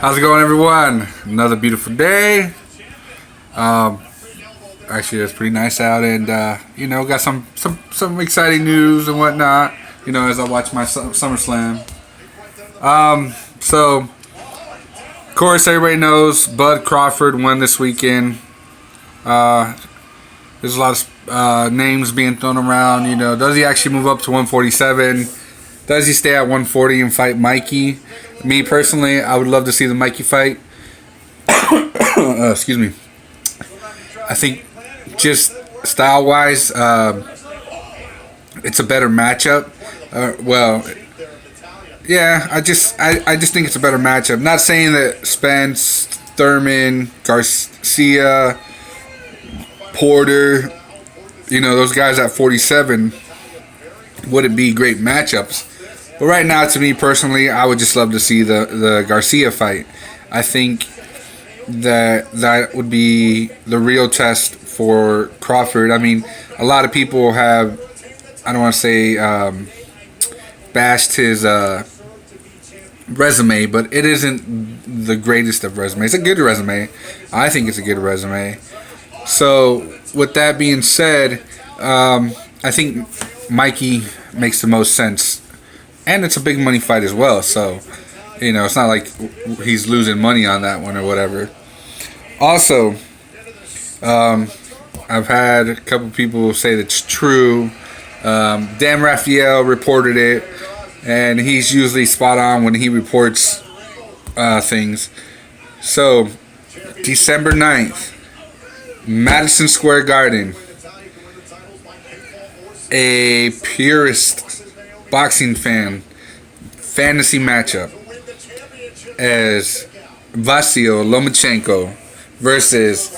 How's it going, everyone? Another beautiful day. Actually, it's pretty nice out, and got some exciting news and whatnot. As I watch my SummerSlam. So, of course, everybody knows Bud Crawford won this weekend. There's a lot of names being thrown around. Does he actually move up to 147? Does he stay at 140 and fight Mikey? Me personally, I would love to see the Mikey fight. Excuse me. I think just style-wise, it's a better matchup. I just think it's a better matchup. Not saying that Spence, Thurman, Garcia, Porter, those guys at 47 wouldn't be great matchups. But right now, to me personally, I would just love to see the Garcia fight. I think that would be the real test for Crawford. I mean, a lot of people have, I don't want to say bashed his resume, but it isn't the greatest of resumes. It's a good resume. I think it's a good resume. So, with that being said, I think Mikey makes the most sense. And it's a big money fight as well, so, it's not like he's losing money on that one or whatever. Also, I've had a couple people say that's true. Dan Raphael reported it, and he's usually spot on when he reports things. So, December 9th, Madison Square Garden, a purist boxing fantasy matchup as Vasil Lomachenko versus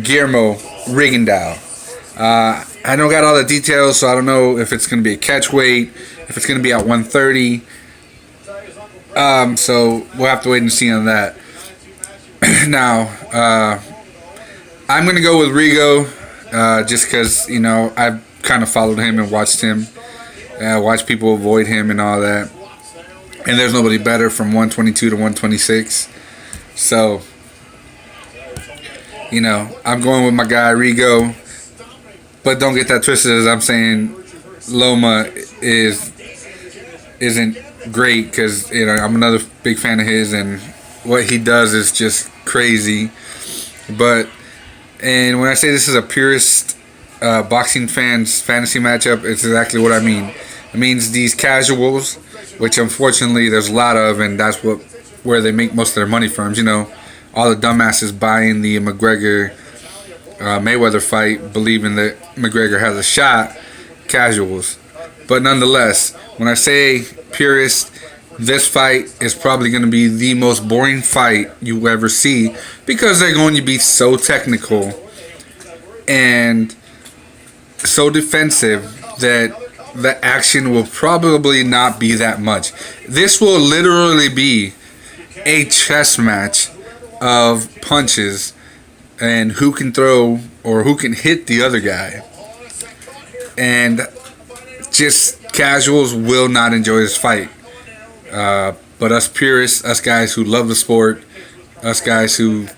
Guillermo Rigondeaux. I don't got all the details, so I don't know if it's going to be a catch weight, if it's going to be at 130. So we'll have to wait and see on that. Now, I'm going to go with Rigo, just because, I've kind of followed him and watched him. Watch people avoid him and all that. And there's nobody better from 122 to 126. So, I'm going with my guy Rigo. But don't get that twisted as I'm saying Loma isn't great, because, I'm another big fan of his, and what he does is just crazy. And when I say this is a purist boxing fans fantasy matchup, it's exactly what I mean. It means these casuals, which unfortunately there's a lot of, and that's where they make most of their money from. All the dumbasses buying the McGregor Mayweather fight, believing that McGregor has a shot. Casuals, but nonetheless, when I say purist, this fight is probably going to be the most boring fight you ever see, because they're going to be so technical and so defensive that the action will probably not be that much. This will literally be a chess match of punches and who can throw or who can hit the other guy. And just casuals will not enjoy this fight. But us purists, us guys who love the sport, us guys who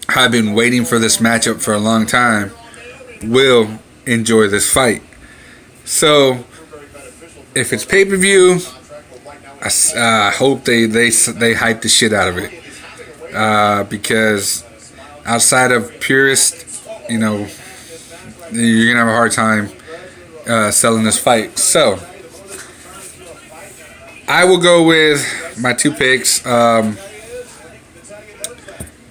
have been waiting for this matchup for a long time, will enjoy this fight. So, if it's pay-per-view, I hope they hype the shit out of it. Because outside of purist, you're going to have a hard time selling this fight. So, I will go with my two picks.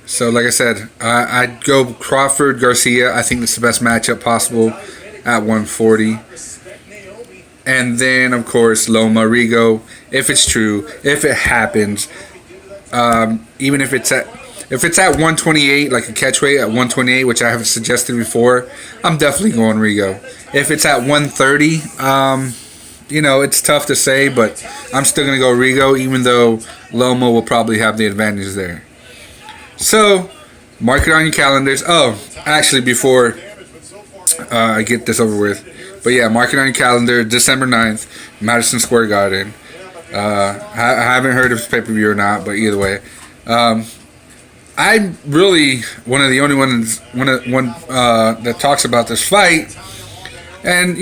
So, like I said, I'd go Crawford Garcia. I think that's the best matchup possible at 140. And then, of course, Loma Rigo, if it's true, if it happens. Even if it's at 128, like a catch weight at 128, which I have suggested before, I'm definitely going Rigo. If it's at 130, it's tough to say, but I'm still going to go Rigo, even though Loma will probably have the advantage there. So, mark it on your calendars. Oh, actually, before I get this over with, but yeah, mark it on your calendar, December 9th, Madison Square Garden. I haven't heard if it's pay-per-view or not, but either way, I'm really one of the only ones that talks about this fight, and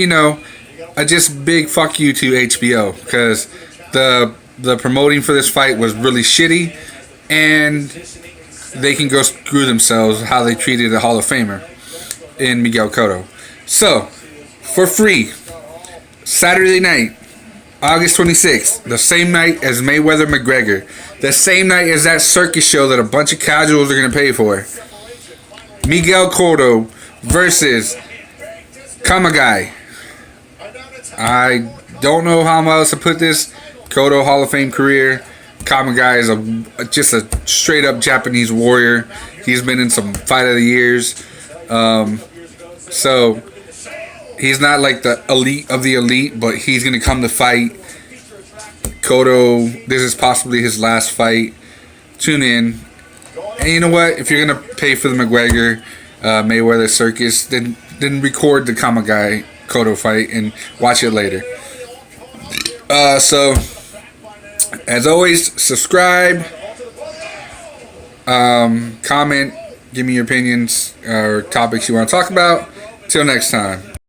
I just big fuck you to HBO because the promoting for this fight was really shitty, and they can go screw themselves how they treated a Hall of Famer in Miguel Cotto. So, for free, Saturday night, August 26th, the same night as Mayweather McGregor, the same night as that circus show that a bunch of casuals are going to pay for. Miguel Cotto versus Kamagai. I don't know how else to put this. Cotto Hall of Fame career. Kamagai is just a straight up Japanese warrior. He's been in some fight of the years. So he's not like the elite of the elite, but he's going to come to fight. Cotto, this is possibly his last fight. Tune in. And you know what? If you're going to pay for the McGregor Mayweather circus, then record the Kamagai Cotto fight and watch it later. So, as always, subscribe, comment, give me your opinions or topics you want to talk about. Till next time.